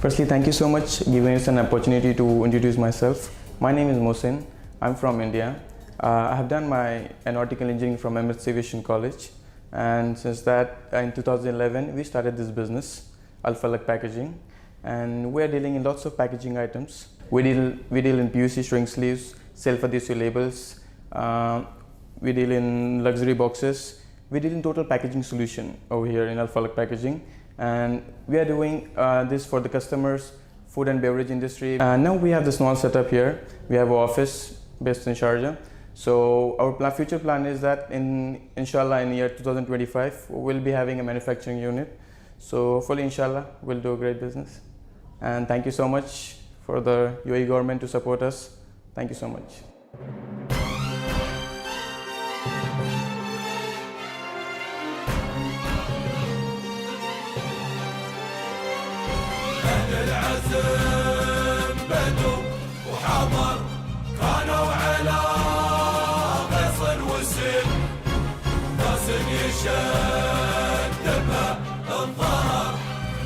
Firstly, thank you so much giving us an opportunity to introduce myself. My name is Mohsin. I'm from India. I have done my aeronautical engineering from MS Aviation College, and since that in 2011 we started this business, Al Falak Packaging, and we are dealing in lots of packaging items. We deal in PVC shrink sleeves, self-adhesive labels. We deal in luxury boxes. We deal in total packaging solution over here in Al Falak Packaging, and we are doing this for the customers, food and beverage industry. Now we have the small setup here. We have an office based in Sharjah. So our future plan is that inshallah in year 2025 we'll be having a manufacturing unit. So hopefully inshallah we'll do a great business. And thank you so much for the UAE government to support us. Thank you so much. العزم بدو وحضر كانوا على غصن وسن ناس يشدبها الظهر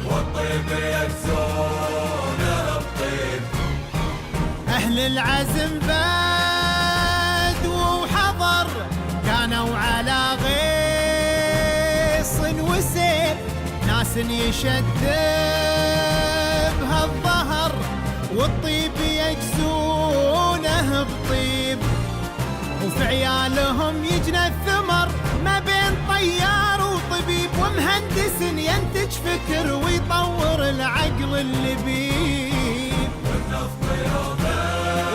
والطيب يكسونه الطيب أهل العزم بدو وحضر كانوا على غصن وسن ناس يشدبها الظهر والطيب يجزونه بطيب وفي عيالهم يجنى الثمر ما بين طيار وطبيب ومهندس ينتج فكر ويطور العقل اللبيب والنفط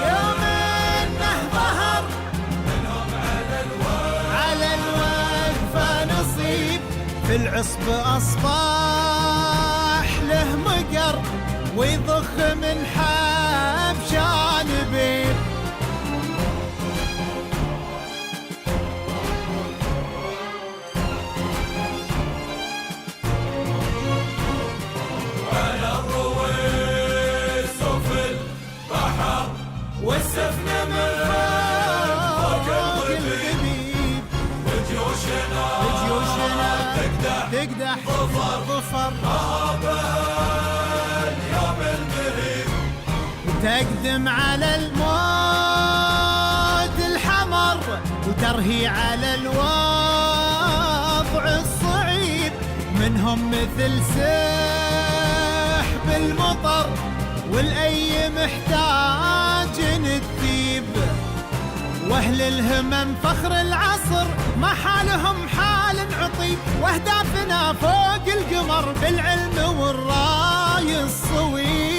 يوم انه ظهر منهم على الوقفة نصيب في العصب أصبح له مقر ويضخ من حب جانبين على الرويس وفي البحر والسفن من فوق الغبيب وجيوشنا تقدح ظفر اليوم المهيب تقدم على الموت الحمر وترهي على الوضع الصعيب منهم مثل سحب المطر والأي محتاج نتيب واهل الهمم فخر العصر ما حالهم حال عطيب واهدافنا فوق القمر بالعلم والراي الصويب.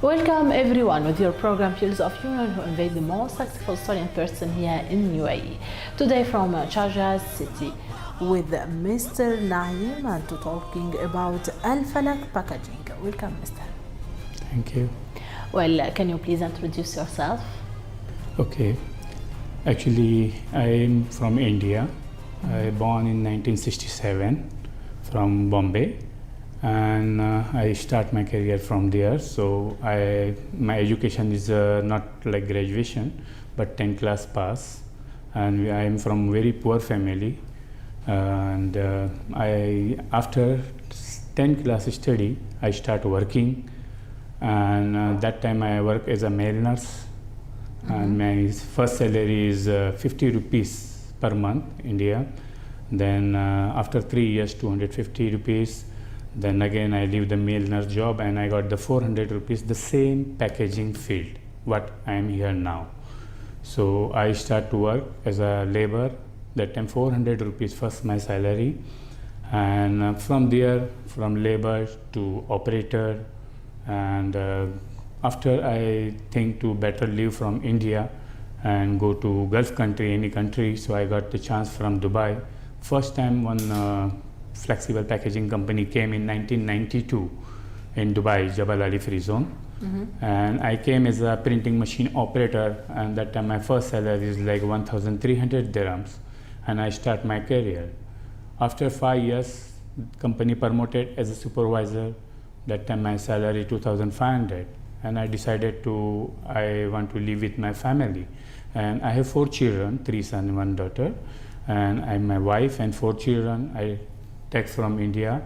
Welcome everyone with your program Fields of Union, who invade the most successful Syrian person here in UAE. Today from Sharjah city with Mr. Naeem and to talking about Al Falak Packaging. Welcome, Mr. Thank you. Well, can you please introduce yourself? Okay. Actually, I am from India. I born in 1967 from Bombay, and I start my career from there. So my education is not like graduation, but 10th class pass, and I am from very poor family. And after 10th class study, I start working. And that time I work as a male nurse, and my first salary is 50 rupees per month India. Then after 3 years 250 rupees. Then again I leave the male nurse job and I got the 400 rupees, the same packaging field what I am here now. So I start to work as a labor. That time 400 rupees first my salary, and from there from labor to operator. And after I think to better live from India and go to Gulf country, any country, so I got the chance from Dubai. First time one flexible packaging company came in 1992 in Dubai, Jabal Ali Free Zone. And I came as a printing machine operator, and that time my first salary is like 1,300 dirhams, and I start my career. After 5 years, company promoted as a supervisor. That time my salary 2,500, and I decided I want to live with my family. And I have 4 children, 3 sons and 1 daughter, and I'm my wife and 4 children. I tech from India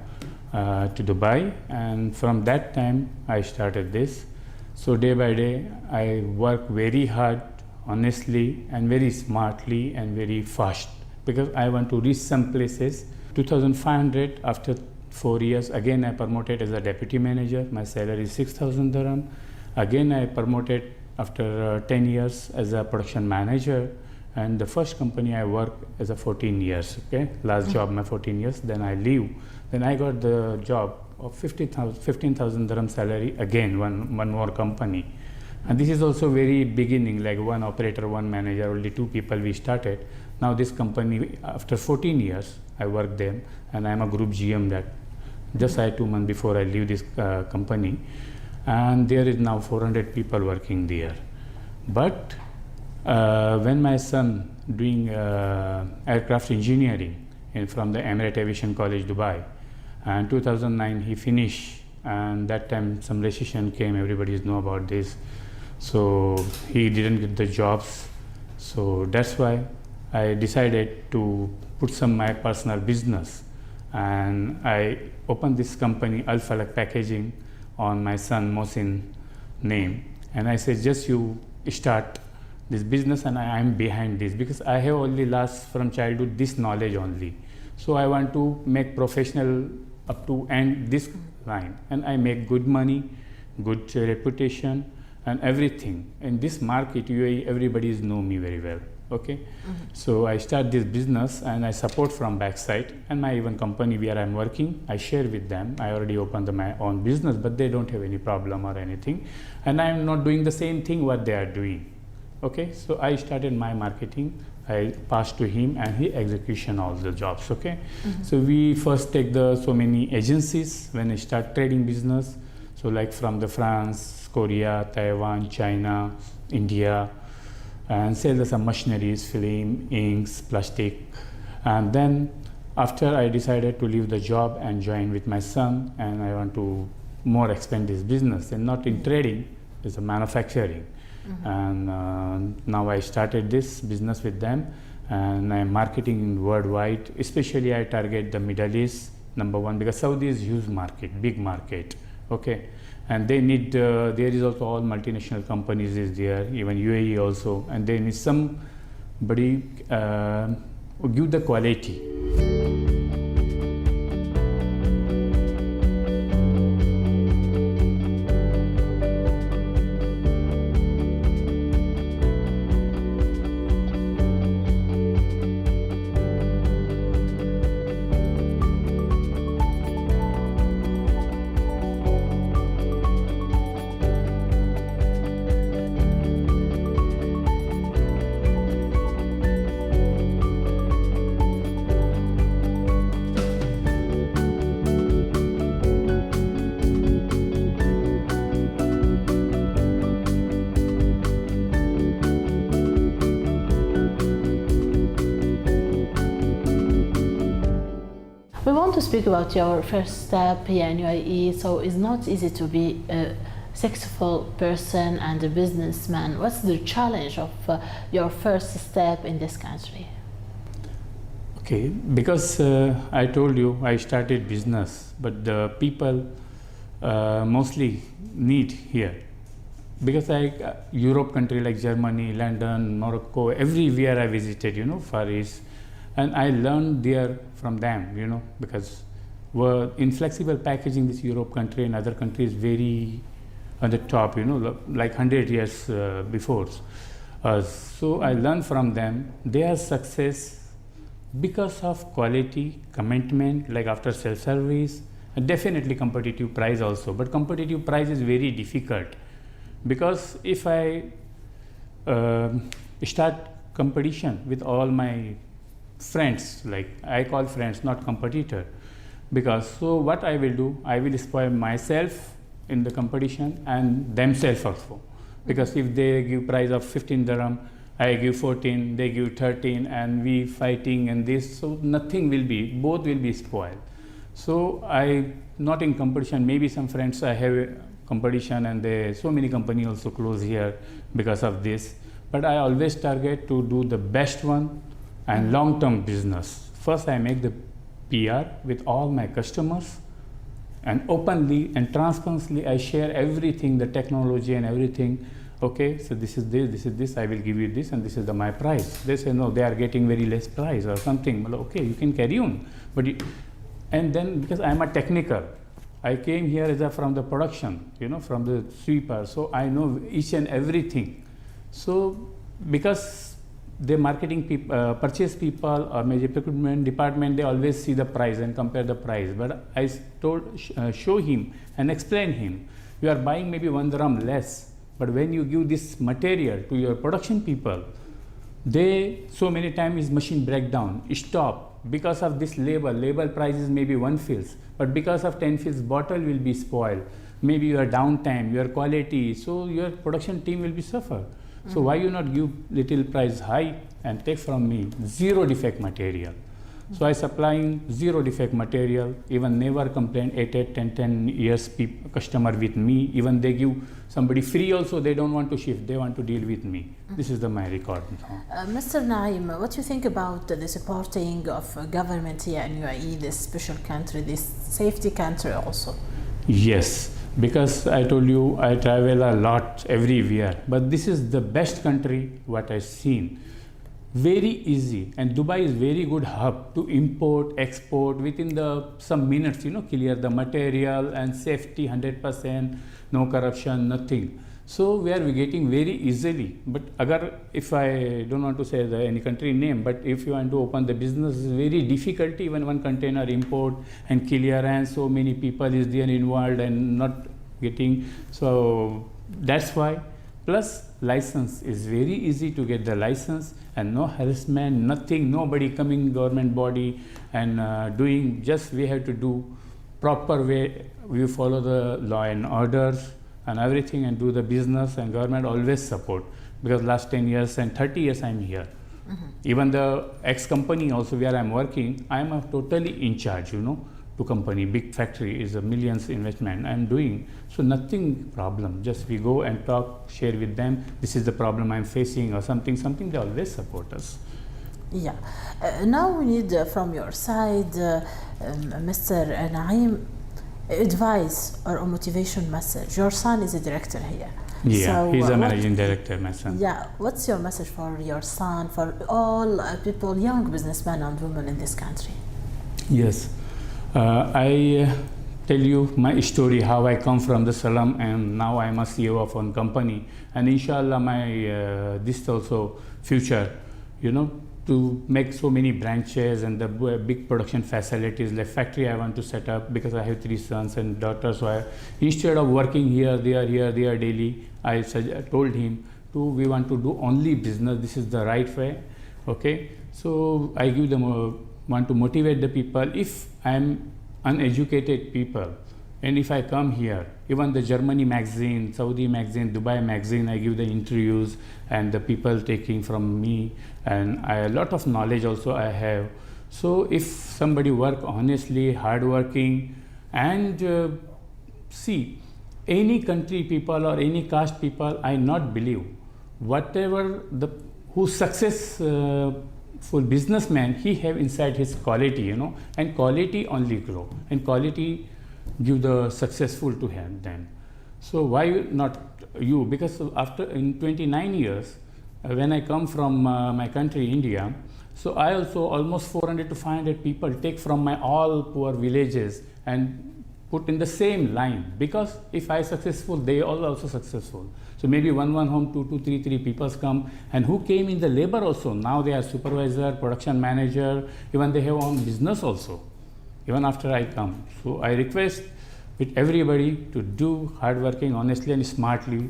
to Dubai, and from that time I started this. So day by day I work very hard, honestly, and very smartly and very fast, because I want to reach some places. 2500 after 4 years, again I promoted as a deputy manager. My salary is 6,000 dirham. Again I promoted after 10 years as a production manager. And the first company I worked as a 14 years, okay? Last job, my 14 years, then I leave. Then I got the job of 15,000 dirham salary, again, one more company. And this is also very beginning, like one operator, one manager, only 2 people we started. Now this company, after 14 years, I worked there, and I'm a group GM that just 2 months before I leave this company. And there is now 400 people working there. But when my son doing aircraft engineering from the Emirates Aviation College, Dubai, and 2009 he finished, and that time some recession came, everybody know about this, so he didn't get the jobs. So that's why I decided to put some my personal business, and I opened this company Al Falak Packaging on my son Mohsin name, and I said just you start this business, and I am behind this because I have only last from childhood this knowledge only. So I want to make professional up to end this line, and I make good money, good reputation, and everything. In this market, UAE, everybody know me very well. Okay, so I start this business, and I support from backside, and my even company where I'm working, I share with them. I already opened my own business, but they don't have any problem or anything, and I'm not doing the same thing what they are doing. Okay, so I started my marketing, I passed to him, and he execution all the jobs. Okay, so we first take the so many agencies when I start trading business. So like from the France, Korea, Taiwan, China, India, and sell some machineries, film, inks, plastic. And then after I decided to leave the job and join with my son, and I want to more expand this business, and not in trading, it's a manufacturing. And now I started this business with them, and I'm marketing worldwide. Especially I target the Middle East, number one, because Saudi is huge market, big market. Okay, and they need there is also all multinational companies is there, even UAE also, and they need somebody who give the quality. We want to speak about your first step here in UAE. So it's not easy to be a successful person and a businessman. What's the challenge of your first step in this country? Okay, because I told you I started business, but the people mostly need here. Because like Europe country like Germany, London, Morocco, everywhere I visited, Far East, and I learned there from them, because we're in flexible packaging, this Europe country and other countries very on the top, like 100 years before us. So I learned from them. Their success because of quality, commitment, like after sales service, and definitely competitive price also. But competitive price is very difficult, because if I start competition with all my friends, like I call friends, not competitor, because so what I will do, I will spoil myself in the competition and themselves also, because if they give price of 15 dirham, I give 14, they give 13, and we fighting and this, so nothing will be, both will be spoiled. So I not in competition. Maybe some friends I have a competition, and so many company also close here because of this, but I always target to do the best one and long-term business. First I make the PR with all my customers, and openly and transparently I share everything, the technology and everything. Okay, so this is this, I will give you this, and this is my price. They say no, they are getting very less price or something. Well, okay, you can carry on. But and then because I am a technical, I came here as from the production, from the sweeper, so I know each and everything. So because the marketing people, purchase people or maybe procurement department, they always see the price and compare the price. But I show him and explain him, you are buying maybe 1 gram less, but when you give this material to your production people, they so many times his machine break down, stop because of this label price is maybe 1 fils, but because of 10 fils bottle will be spoiled, maybe your downtime, your quality, so your production team will be suffer. So why you not give little price high and take from me 0 defect material? So I supplying 0 defect material, even never complain 8, 10 years customer with me, even they give somebody free also, they don't want to shift, they want to deal with me. This is my record. Mr. Naim, what do you think about the supporting of government here in UAE, this special country, this safety country also? Yes. Because I told you I travel a lot everywhere, but this is the best country what I've seen. Very easy, and Dubai is very good hub to import, export within some minutes, clear the material and safety 100%, no corruption, nothing. So we are getting very easily. But if I don't want to say any country name, but if you want to open the business, it's very difficult. Even one container import and clearance, so many people is there involved and not getting. So that's why. Plus license is very easy to get the license and no harassment, nothing, nobody coming government body and doing. Just we have to do proper way. We follow the law and orders and everything and do the business, and government always support, because last 10 years and 30 years I'm here. Even the ex-company also where I'm working, I'm totally in charge, to company, big factory is a millions investment I'm doing. So nothing problem, just we go and talk, share with them, this is the problem I'm facing or something, they always support us. Yeah. Now we need from your side, Mr. Naim, advice or a motivation message. Your son is a director here. Yeah, so, he's a managing director, my son. Yeah, what's your message for your son, for all people, young businessmen and women in this country? Yes, I tell you my story, how I come from the slum and now I'm a CEO of one company, and inshallah my this also future, to make so many branches and the big production facilities like factory I want to set up, because I have 3 sons and daughters. So instead of working here, they are daily, I told him we want to do only business. This is the right way. Okay, so I give them want to motivate the people. If I am uneducated people, and if I come here, even the Germany magazine, Saudi magazine, Dubai magazine, I give the interviews and the people taking from me, and a lot of knowledge also I have. So if somebody work honestly, hardworking, and see, any country people or any caste people, I not believe, whatever who successful businessman, he have inside his quality, and quality only grow, and quality give the successful to him then. So why not you? Because after in 29 years, when I come from my country, India, so I also almost 400 to 500 people take from my all poor villages and put in the same line, because if I successful, they all also successful. So maybe one home, 2, 3 people come, and who came in the labor also, now they are supervisor, production manager, even they have own business also, even after I come. So I request with everybody to do hard working, honestly and smartly,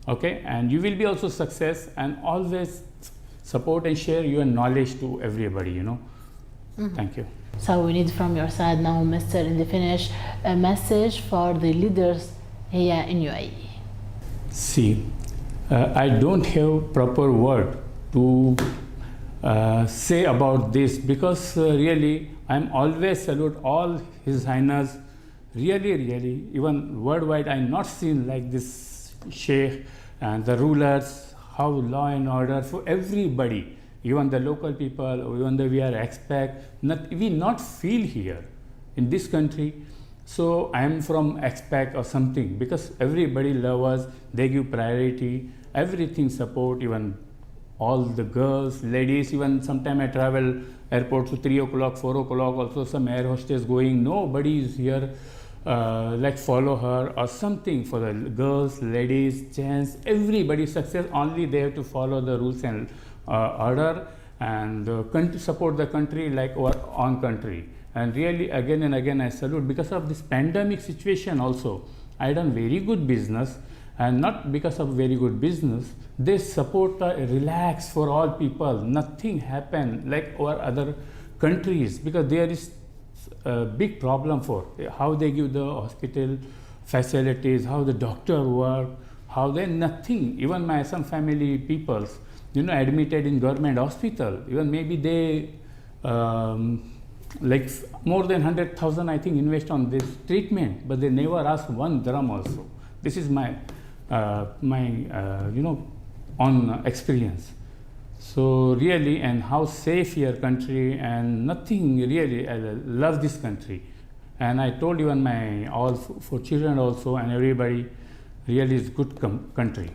okay, and you will be also success, and always support and share your knowledge to everybody, Thank you. So we need from your side now, Mr. in the finish, a message for the leaders here in UAE. See, I don't have proper word to say about this, because really I'm always salute all His Highness. Really, even worldwide I not seen like this Sheikh and the rulers, how law and order for everybody. even the local people, even though we are expat, we not feel here in this country. So I am from expat or something, because everybody loves us, they give priority, everything support, even all the girls, ladies, even sometime I travel airport to 3 o'clock, 4 o'clock, also some air hostess going, nobody is here, like follow her or something. For the girls, ladies, gents, everybody success, only they have to follow the rules and order, and support the country like our own country. And really again and again I salute, because of this pandemic situation also, I done very good business, and not because of very good business, they support relax for all people, nothing happen like our other countries, because there is a big problem for how they give the hospital facilities, how the doctor work, how they nothing. Even my some family peoples, admitted in government hospital, even maybe they like more than 100,000 I think invest on this treatment, but they never ask 1 dram also. This is my on experience. So really, and how safe your country, and nothing really, I love this country. And I told even my all for children also, and everybody, really is good country.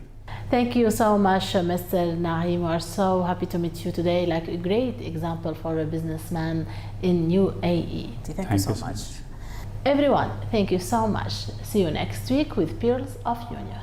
Thank you so much, Mr. Naeem. We are so happy to meet you today, like a great example for a businessman in UAE. Thank you so much. Everyone, thank you so much. See you next week with Pearls of Union.